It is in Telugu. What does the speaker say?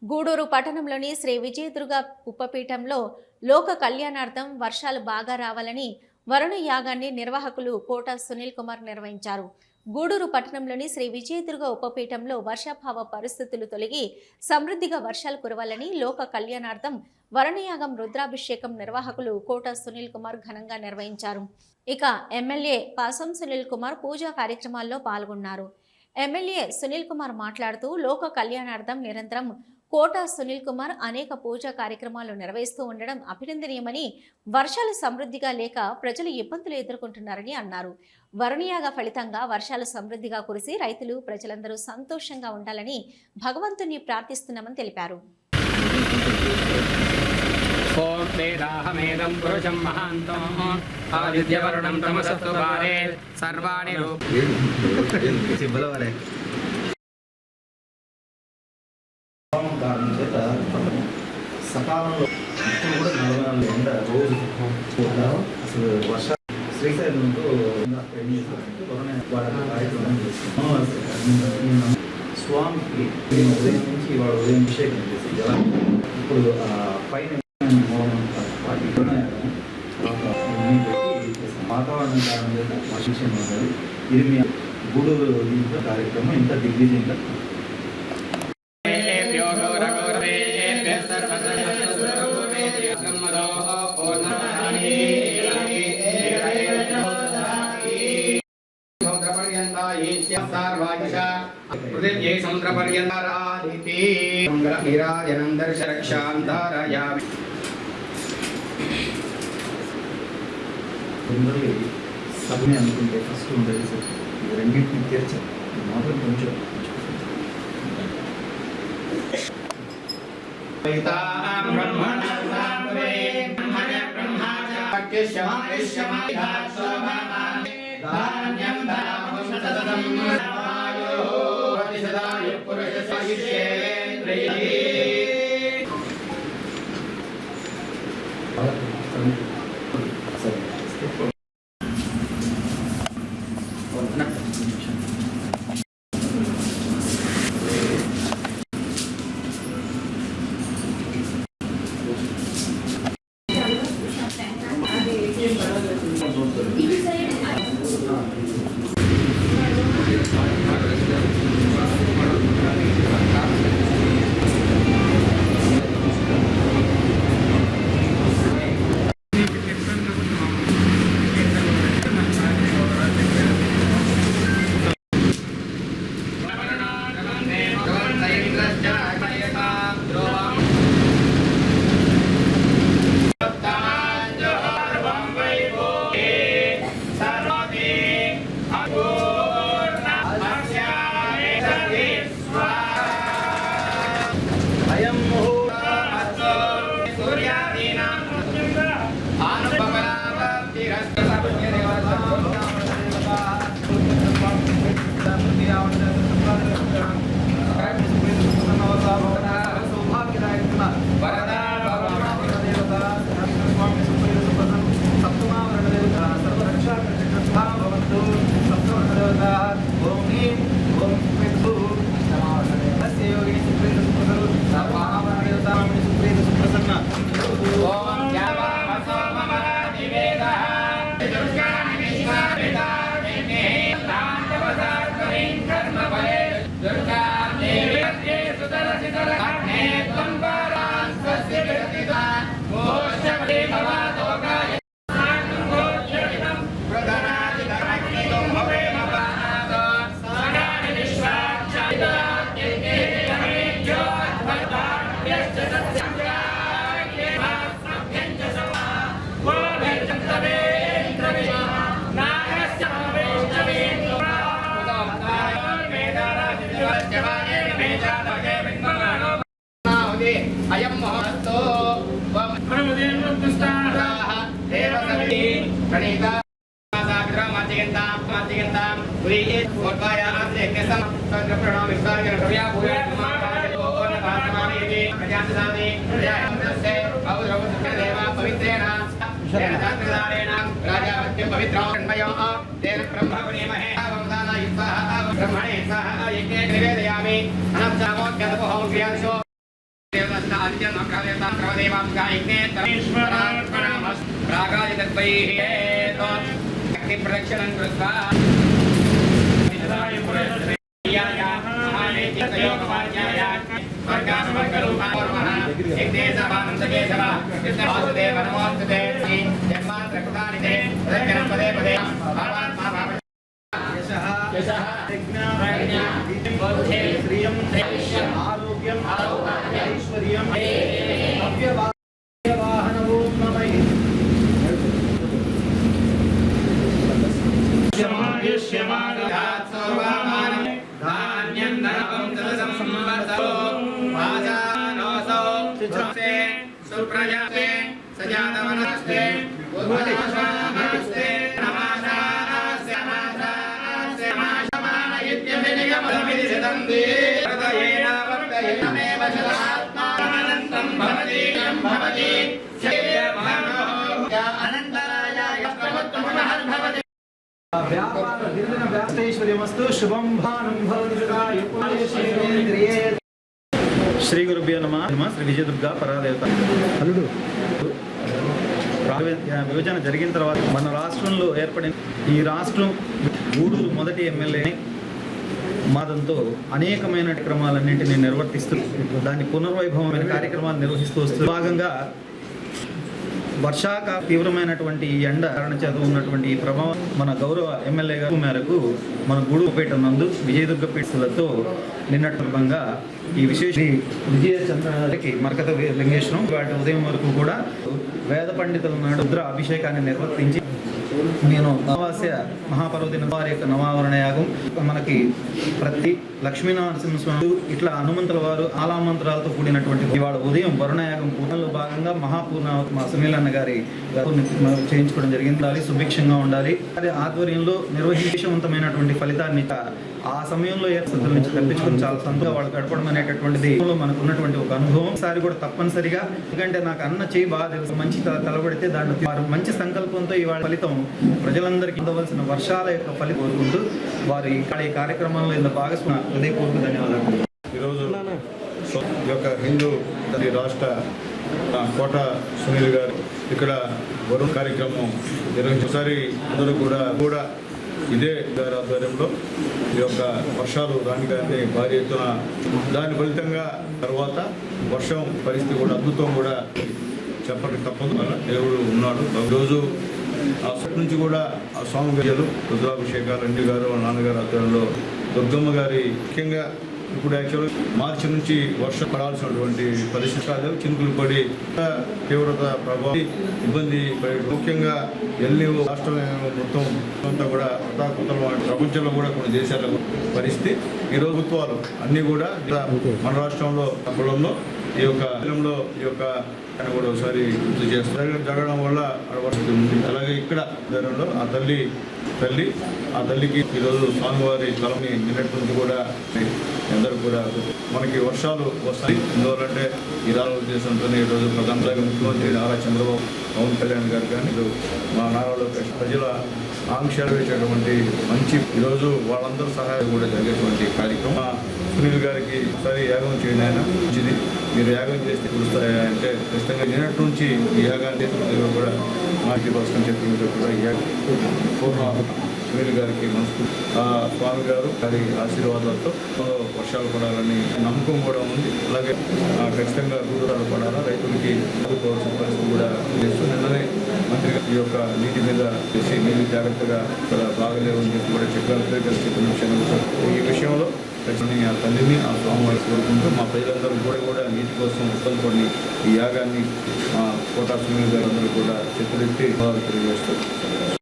గూడూరు పట్టణంలోని శ్రీ విజయదుర్గ ఉపపీఠంలో లోక కళ్యాణార్థం వర్షాలు బాగా రావాలని వరుణ యాగాన్ని నిర్వాహకులు కోట సునీల్ కుమార్ నిర్వహించారు. గూడూరు పట్టణంలోని శ్రీ విజయదుర్గ ఉపపీఠంలో వర్షాభావ పరిస్థితులు తొలగి సమృద్ధిగా వర్షాలు కురవాలని లోక కళ్యాణార్థం వరుణయాగం రుద్రాభిషేకం నిర్వాహకులు కోట సునీల్ కుమార్ ఘనంగా నిర్వహించారు. ఇక ఎమ్మెల్యే పాసం సునీల్ కుమార్ పూజా కార్యక్రమాల్లో పాల్గొన్నారు. ఎమ్మెల్యే సునీల్ కుమార్ మాట్లాడుతూ లోక కళ్యాణార్థం నిరంతరం కోట సునీల్ కుమార్ అనేక పూజా కార్యక్రమాలు నిర్వహిస్తూ ఉండడం అభినందనీయమని, వర్షాలు సమృద్ధిగా లేక ప్రజలు ఇబ్బందులు ఎదుర్కొంటున్నారని అన్నారు. వరుణయాగ ఫలితంగా వర్షాలు సమృద్ధిగా కురిసి రైతులు ప్రజలందరూ సంతోషంగా ఉండాలని భగవంతుని ప్రార్థిస్తున్నామని తెలిపారు. ఓం వేదాహమేదం పురుషం మహాంతం ఆదిత్యవరుణం తమసస్తు భారే సర్వాణి కారణం చేత సకాలంలో ఇప్పుడు కూడా 44 ఎండ రోజు అసలు వర్ష శ్రీశైలంతో కార్యక్రమం చేస్తున్నాం. స్వామికి ఉదయం నుంచి వాళ్ళ ఉదయం అభిషేకం చేసి జల ఇప్పుడు పైన వాతావరణం కారణం చేత వర్షం ఉంటుంది. ఇది మీ గూడూరు దీంట్లో కార్యక్రమం ఇంత దిగ్విజయంగా సభని అనుకుంటే ఫస్ట్ ఉండేది సార్ రెండింటిని తీర్చారు. మాత్రం కొంచెం అయం మహోత్సో ప్రణీత ब्रह्मणे सह यज्ञे निवेदयामि अनन्तरमोद्गतमोक्रियादिशो ప్రదక్షిణం కృత్వా ఆరోగ్యం ఐశ్వర్యం వాహనవో నమై సుప్రజాతే సజాతవనస్తే ఉద్భవనస్తే నమః నమః మానయిత్యమినిగమమిది సిదంది హృదయేన వర్తయేనమేవ శతాత్మానంతం భవతి భవతి శేయమానో అనంతరాయ యస్తమత్తుమహర్భవతి వ్యాపార గిరిజన వ్యాప్తైశ్వర్యమస్తు శుభం భానం భవతి శ్రీ గురుభ్యో నమః. శ్రీ విజయదుర్గా పరాదేవత అల్లుడు విభజన జరిగిన తర్వాత మన రాష్ట్రంలో ఏర్పడిన ఈ రాష్ట్రం గూడూరు మొదటి ఎమ్మెల్యే మాదంతో అనేకమైన కార్యక్రమాలన్నింటినీ నిర్వర్తిస్తూ దాని పునర్వైభవమైన కార్యక్రమాలు నిర్వహిస్తూ వస్తూ భాగంగా వర్షాకాల తీవ్రమైనటువంటి ఈ ఎండ కారణ చేత ఉన్నటువంటి ఈ ప్రభావం మన గౌరవ ఎమ్మెల్యే గారి మేరకు మన గూడూరుపేట నందు విజయదుర్గ పీఠులతో నిన్నటి సందర్భంగా ఈ విశేష విజయ చంద్రకి మరకత లింగేశ్వరం వాటి ఉదయం వరకు కూడా వేద పండితుల నాడు రుద్ర అభిషేకాన్ని నిర్వర్తించి నేను అమావాస్య మహాపర్వదిన వారి యొక్క నవావరణ యాగం మనకి ప్రతి లక్ష్మీనరసింహస్వామి ఇట్లా హనుమంతుల వారు ఆలామంత్రాలతో కూడినటువంటి ఇవాళ ఉదయం వరుణయాగం పూర్ణంలో భాగంగా మహాపూర్ణ మా సునీల్ అన్న గారి చేయించుకోవడం జరిగింది. ఉండాలి, సుభిక్షంగా ఉండాలి. అది ఆధ్వర్యంలో నిర్వహించవంతమైనటువంటి ఫలితాన్ని ఆ సమయంలో ఏర్పడుతుల నుంచి తప్పించుకొని చాలా సంతోషంగా వాళ్ళు గడపడం అనేటటువంటిది మనకు ఉన్నటువంటి ఒక అనుభవం. ఒకసారి కూడా తప్పనిసరిగా, ఎందుకంటే నాకు అన్న చేయి బాగా తెలుసు, మంచి తలబడితే దాంట్లో వారు మంచి సంకల్పంతో ఇవాళ ఫలితం ప్రజలందరికీ అందవలసిన వర్షాల యొక్క ఫలితం కోరుకుంటూ వారు ఇక్కడ ఈ కార్యక్రమంలో ఇంత భాగస్వామి హృదయపూర్వక ధన్యవాదాలు. ఈరోజు ఈ యొక్క హిందూ రాష్ట్ర కోట సునీల్ గారు ఇక్కడ వరుణ్ కార్యక్రమం నిర్వహించారు. అందరూ కూడా ఇదే గారి ఆధ్వర్యంలో ఈ యొక్క వర్షాలు రాని భారీ ఎత్తున దాని ఫలితంగా తర్వాత వర్షం పరిస్థితి కూడా అద్భుతం కూడా చెప్పక తప్పదు. దేవుడు ఉన్నాడు. రోజు ఆ సొట్ నుంచి కూడా ఆ స్వామి గారు రుద్రాభిషేకాలు రెడ్డి గారు వాళ్ళ నాన్నగారు ఆధ్వర్యంలో దుర్గమ్మ గారి ముఖ్యంగా ఇప్పుడు యాక్చువల్గా మార్చి నుంచి వర్షం పడాల్సినటువంటి పరిస్థితి కాదు. చినుకులు పడి తీవ్రత ప్రభావం ఇబ్బంది పడి ముఖ్యంగా ఎల్లీఓ రాష్ట్రం మొత్తం అంతా కూడా ప్రపంచంలో కూడా కొన్ని దేశాల పరిస్థితి ఈరోజు ప్రభుత్వాలు అన్నీ కూడా మన రాష్ట్రంలో కులంలో ఈ యొక్క కూడా ఒకసారి గుర్తు చేస్తారు. జరగడం వల్ల అలాగే ఇక్కడ ధరంలో ఆ తల్లికి ఈరోజు స్వామివారి తలని నిన్నటి నుంచి కూడా అందరూ కూడా మనకి వర్షాలు వస్తాయి. ఎందువల్లంటే ఈ రాష్ట్ర ఉద్దేశంతో ఈరోజు ప్రధానంగా ముఖ్యమంత్రి నారా చంద్రబాబు పవన్ కళ్యాణ్ గారు కానీ మా నారా లోకేష్ ప్రజల ఆంక్షలు వేసేటువంటి మంచి ఈరోజు వాళ్ళందరూ సహాయం కూడా జరిగేటువంటి కార్యక్రమం. సునీల్ గారికి ఒకసారి యాగం చేయండి, ఆయన మంచిది, మీరు యాగం చేస్తే కురుస్తాయి అంటే ఖచ్చితంగా నిన్నటి నుంచి ఈ యాగాన్ని కూడా మాకి వస్తాం చెప్పి కూడా ఈ పూర్ణ సునీల్ గారికి మనసు స్వామి గారు గారి ఆశీర్వాదాలతో వర్షాలు పడాలని నమ్మకం కూడా ఉంది. అలాగే ఖచ్చితంగా దూరాలు పడాలా, రైతులకి ఆదుకోవాల్సిన పరిస్థితి కూడా చేస్తూ నిన్ననే మంత్రి ఈ యొక్క నీటి మీద చేసి నీళ్ళు జాగ్రత్తగా ఇక్కడ బాగలేవని చెప్పి కూడా చెప్పారు. చెప్పిన విషయంలో ఈ విషయంలో ఆ తల్లిని ఆ స్వామివారి కోరుకుంటూ మా ప్రజలందరూ కూడా నీటి కోసం ఇబ్బంది పడిన ఈ యాగాన్ని కోటా సునీల్ గారు అందరూ కూడా చేతులెత్తి తెలియజేస్తారు.